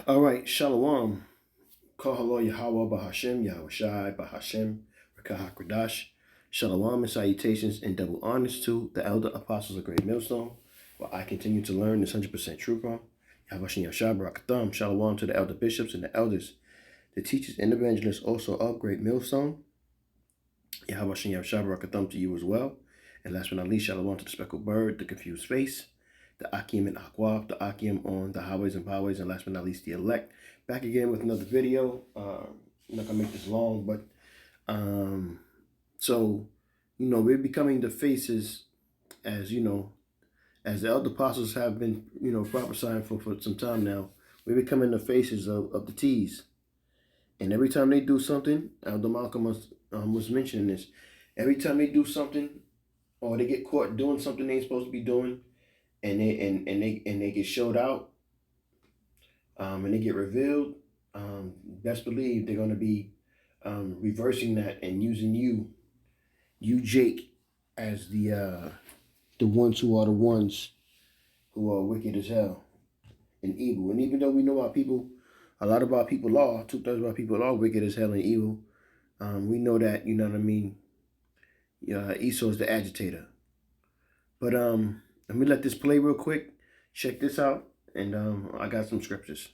All right, Shalom. Kahalo Yahweh Bahashem, Yahweh Shai Bahashem, Rakah HaKodash. Shalom and salutations and double honors to the elder apostles of Great Millstone, where I continue to learn this 100% true from. Yahweh Shem Yahshua Barakatham. Shalom to the elder bishops and the elders, the teachers and evangelists also of Great Millstone. Yahweh Shem Yahshua Barakatham to you as well. And last but not least, shalom to the speckled bird, the confused face, the Akim and Aquab, the Akim on the highways and byways, and last but not least, the elect. Back again with another video. I'm not gonna make this long, but so we're becoming the faces, as as the elder apostles have been prophesying for some time now. We're becoming the faces of the T's, and every time they do something, Elder Malcolm was mentioning this. Every time they do something, or they get caught doing something they ain't supposed to be doing, and they get showed out, and they get revealed, best believe they're going to be reversing that and using you Jake, as the ones who are the ones who are wicked as hell and evil. And even though we know a lot of our people are, 2/3 of our people are wicked as hell and evil, we know that, you know what I mean, Esau's the agitator. But let me let this play real quick. Check this out, and I got some scriptures.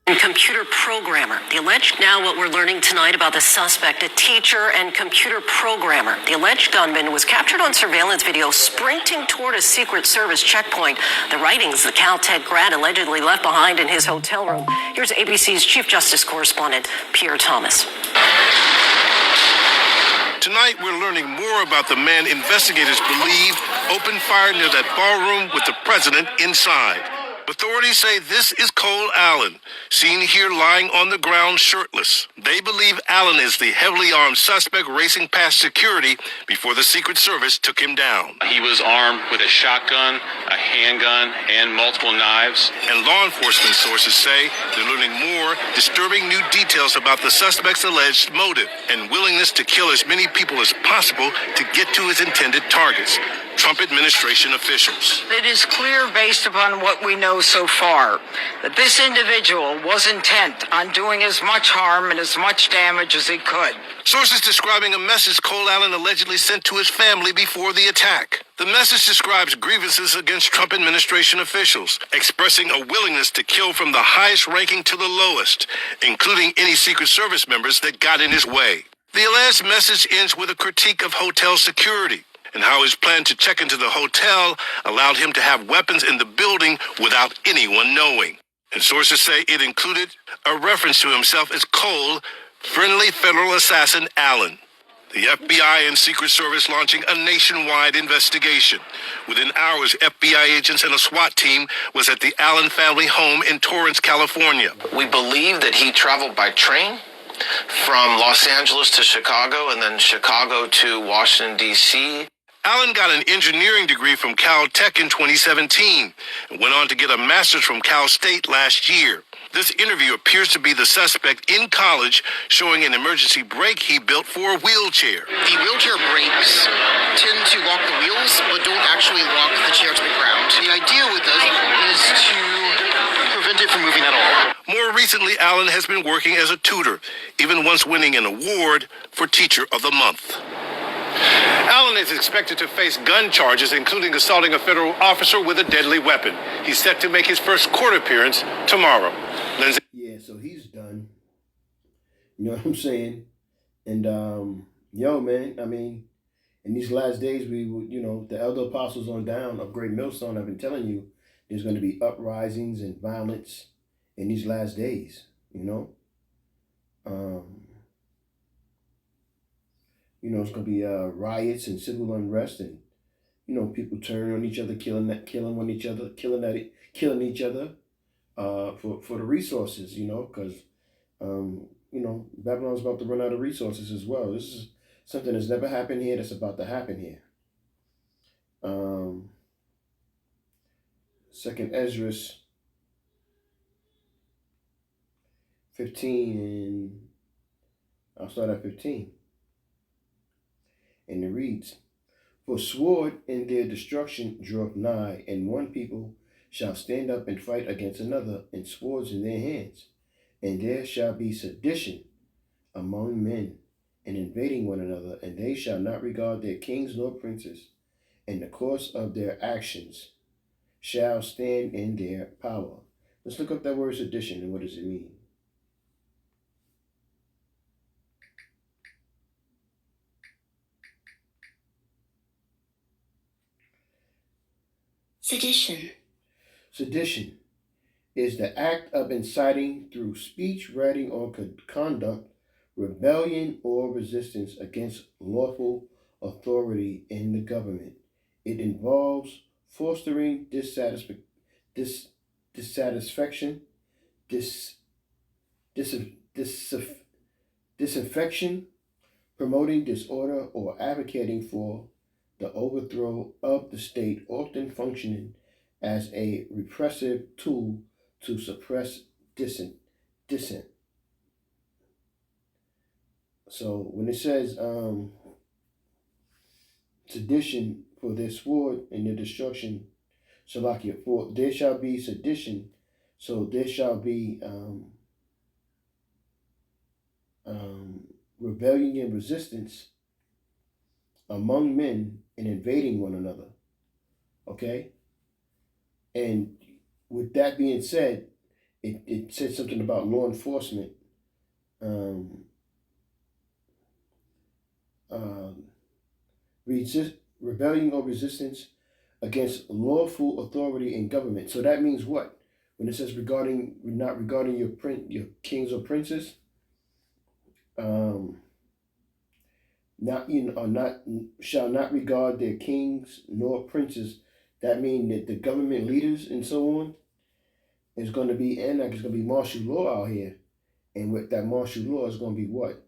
Computer programmer. The alleged, now what we're learning tonight about the suspect, a teacher and computer programmer. The alleged gunman was captured on surveillance video sprinting toward a Secret Service checkpoint. The writings the Caltech grad allegedly left behind in his hotel room. Here's ABC's Chief Justice correspondent, Pierre Thomas. Tonight, we're learning more about the man investigators believe opened fire near that ballroom with the president inside. Authorities say this is Cole Allen, seen here lying on the ground shirtless. They believe Allen is the heavily armed suspect racing past security before the Secret Service took him down. He was armed with a shotgun, a handgun, and multiple knives. And law enforcement sources say they're learning more disturbing new details about the suspect's alleged motive and willingness to kill as many people as possible to get to his intended targets. Trump administration officials. It is clear, based upon what we know so far, that this individual was intent on doing as much harm and as much damage as he could. Sources describing a message Cole Allen allegedly sent to his family before the attack. The message describes grievances against Trump administration officials, expressing a willingness to kill from the highest ranking to the lowest, including any Secret Service members that got in his way. The alleged message ends with a critique of hotel security and how his plan to check into the hotel allowed him to have weapons in the building without anyone knowing. And sources say it included a reference to himself as Cole, friendly federal assassin Allen. The FBI and Secret Service launching a nationwide investigation. Within hours, FBI agents and a SWAT team was at the Allen family home in Torrance, California. We believe that he traveled by train from Los Angeles to Chicago and then Chicago to Washington, D.C. Allen got an engineering degree from Caltech in 2017 and went on to get a master's from Cal State last year. This interview appears to be the suspect in college showing an emergency brake he built for a wheelchair. The wheelchair brakes tend to lock the wheels, but don't actually lock the chair to the ground. The idea with this is to prevent it from moving at all. More recently, Allen has been working as a tutor, even once winning an award for Teacher of the Month. Allen is expected to face gun charges, including assaulting a federal officer with a deadly weapon. He's set to make his first court appearance tomorrow. Lindsay? Yeah, so he's done. You know what I'm saying? And, man, I mean, in these last days, the elder apostles on down of Great Millstone have been telling you there's going to be uprisings and violence in these last days, it's going to be riots and civil unrest, and people turn on each other, killing each other for the resources, because Babylon's about to run out of resources as well. This is something that's never happened here that's about to happen here. Second Ezra 15, and I'll start at 15. And it reads, "For sword in their destruction draweth nigh, and one people shall stand up and fight against another, and swords in their hands. And there shall be sedition among men, and invading one another, and they shall not regard their kings nor princes, and the course of their actions shall stand in their power. Let's look up that word sedition and what does it mean. Sedition. Sedition is the act of inciting through speech, writing, or conduct rebellion or resistance against lawful authority in the government. It involves fostering dissatisfaction, disaffection, promoting disorder, or advocating for the overthrow of the state, often functioning as a repressive tool to suppress dissent. So when it says sedition for their sword and their destruction, Salakia, for there shall be sedition, so there shall be rebellion and resistance among men and invading one another. Okay? And with that being said, it said something about law enforcement. Rebellion or resistance against lawful authority in government. So that means what? When it says not regarding your kings or princes, shall not regard their kings nor princes. That means that the government leaders and so on is going to be it's going to be martial law out here, and with that martial law is going to be what?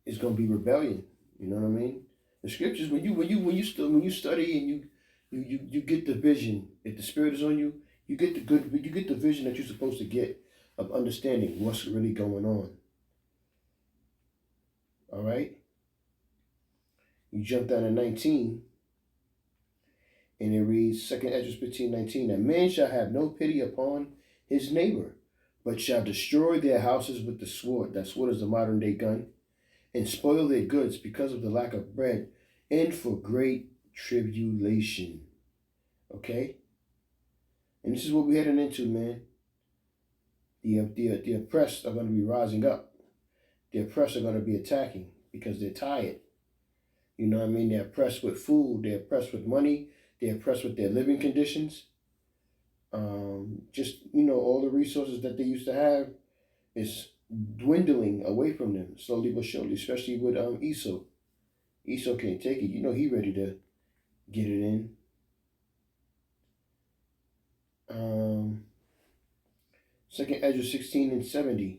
It's going to be rebellion. You know what I mean? The scriptures, when you study and you get the vision. If the Spirit is on you, you get the vision that you're supposed to get of understanding what's really going on. All right. You jump down to 19, and it reads 2 Ezra 15:19. A man shall have no pity upon his neighbor, but shall destroy their houses with the sword. That sword is the modern day gun. And spoil their goods because of the lack of bread and for great tribulation. Okay? And this is what we're heading into, man. The oppressed are going to be rising up. The oppressed are going to be attacking because they're tired. You know what I mean? They're oppressed with food. They're oppressed with money. They're oppressed with their living conditions. All the resources that they used to have is dwindling away from them slowly but surely, especially with Esau. Esau can't take it. You know he ready to get it in. 2 Ezra 16:70.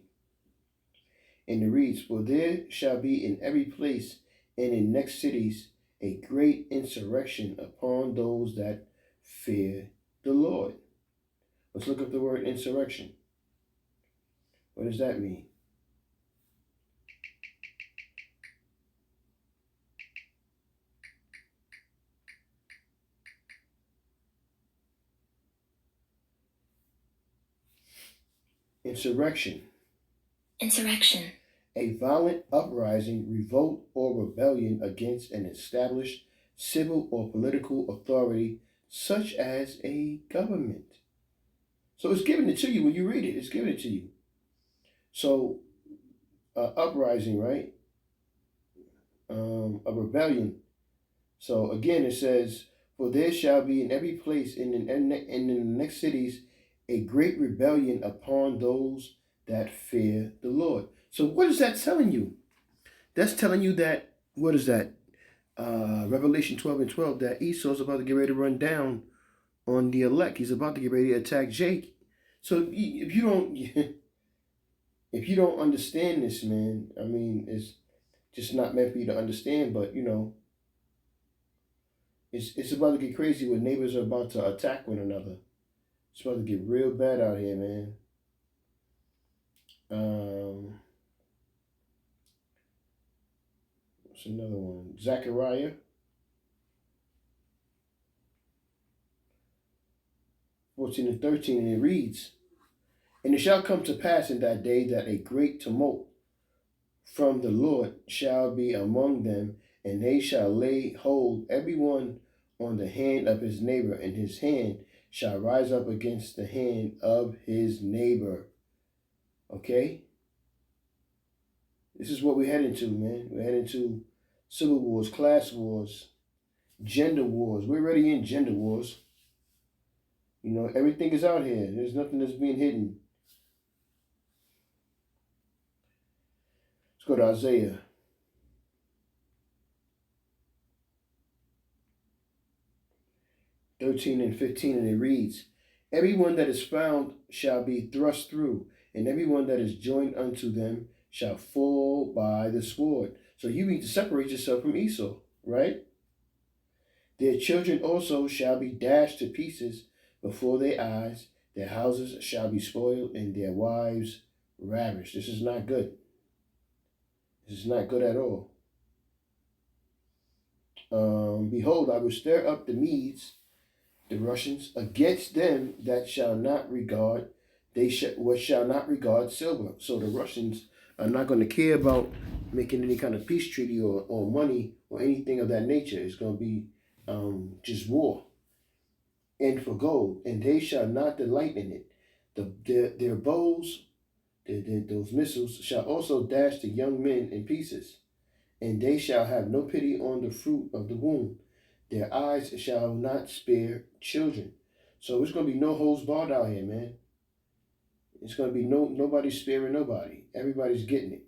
And it reads, for there shall be in every place and in next cities a great insurrection upon those that fear the Lord. Let's look up the word insurrection. What does that mean? Insurrection. Insurrection. A violent uprising, revolt, or rebellion against an established civil or political authority, such as a government. So it's giving it to you when you read it. It's giving it to you. So, uprising, right? A rebellion. So again, it says, for there shall be in every place and in the next cities a great rebellion upon those that fear the Lord. So what is that telling you? That's telling you that, what is that? Revelation 12:12, that Esau's about to get ready to run down on the elect. He's about to get ready to attack Jake. So if you don't understand this, man, I mean, it's just not meant for you to understand, but it's about to get crazy when neighbors are about to attack one another. It's about to get real bad out here, man. What's another one? Zechariah. 14 and 13, and it reads, "And it shall come to pass in that day that a great tumult from the Lord shall be among them, and they shall lay hold every one on the hand of his neighbor, and his hand shall rise up against the hand of his neighbor." Okay? This is what we're heading to, man. We're heading to civil wars, class wars, gender wars. We're already in gender wars. You know, everything is out here. There's nothing that's being hidden. Let's go to Isaiah. (13 and 15), and it reads, "Everyone that is found shall be thrust through, and everyone that is joined unto them shall fall by the sword." So you need to separate yourself from Esau, right? "Their children also shall be dashed to pieces before their eyes. Their houses shall be spoiled, and their wives ravished." This is not good. This is not good at all. "Behold, I will stir up the Medes, the Russians, against them that shall not regard, shall not regard silver." So the Russians are not going to care about making any kind of peace treaty or money or anything of that nature. It's going to be just war. "And for gold, and they shall not delight in it. Their bows, those missiles, shall also dash the young men in pieces. And they shall have no pity on the fruit of the womb. Their eyes shall not spare children." So it's going to be no holds barred out here, man. It's going to be nobody sparing nobody. Everybody's getting it.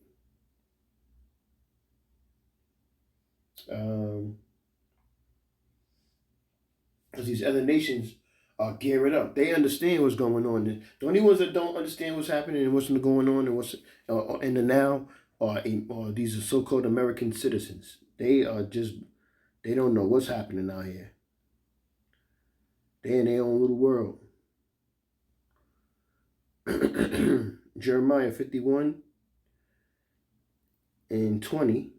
Because these other nations are gearing up. They understand what's going on. The only ones that don't understand what's happening and what's going on and what's in the now are these so-called American citizens. They don't know what's happening out here. They're in their own little world. Jeremiah 51 and 20,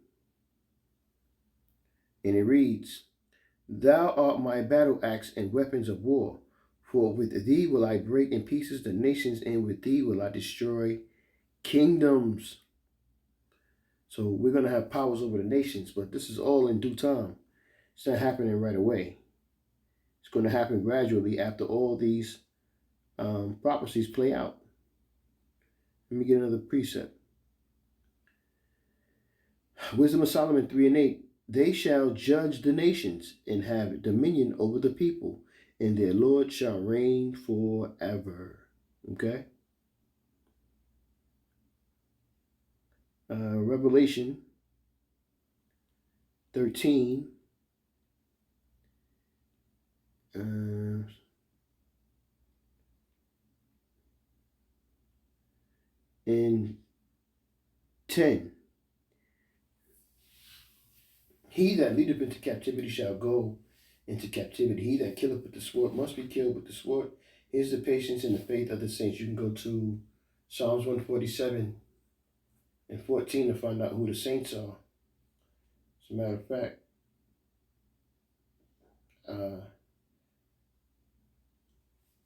and it reads, "Thou art my battle axe and weapons of war, for with thee will I break in pieces the nations, and with thee will I destroy kingdoms." So we're going to have powers over the nations, but this is all in due time. It's not happening right away. It's going to happen gradually after all these prophecies play out. Let me get another precept. Wisdom of Solomon 3 and 8. "They shall judge the nations and have dominion over the people, and their Lord shall reign forever." Okay? Revelation 13. And 10. "He that leadeth into captivity shall go into captivity. He that killeth with the sword must be killed with the sword. Here's the patience and the faith of the saints." You can go to Psalms 147 and 14 to find out who the saints are. As a matter of fact,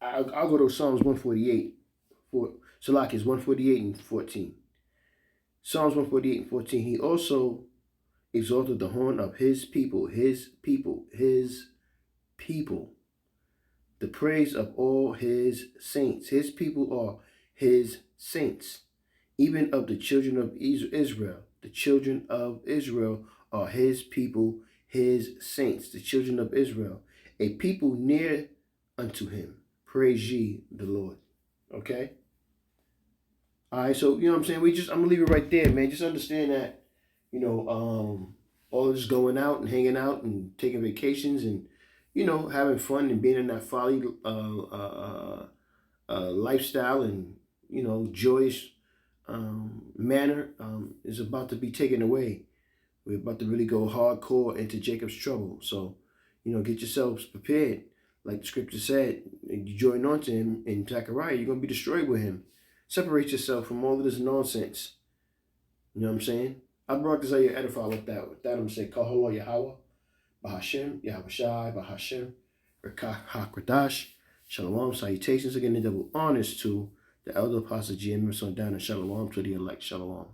I'll go to Psalms 148. Salak is 148 and 14. Psalms 148 and 14. "He also exalted the horn of his people, his people, his people, the praise of all his saints." His people are his saints, even of the children of Israel. The children of Israel are his people, his saints, the children of Israel, a people near unto him. Praise ye the Lord. Okay? All right, so, you know what I'm saying? I'm going to leave it right there, man. Just understand that, you know, all this going out and hanging out and taking vacations and, you know, having fun and being in that folly lifestyle and, you know, joyous manner is about to be taken away. We're about to really go hardcore into Jacob's trouble. So, you know, get yourselves prepared. Like the scripture said, you join on to him in Zechariah, you're going to be destroyed with him. Separate yourself from all of this nonsense. You know what I'm saying? I brought this out your edify with that. With that, I'm going to say, Kaholo Yahweh, Bahashem, Yahweh Shai, Bahashem, Rekah HaKradash, Shalom, salutations again, and double honors to the elder apostle GM Son down, and shalom to the elect. Shalom.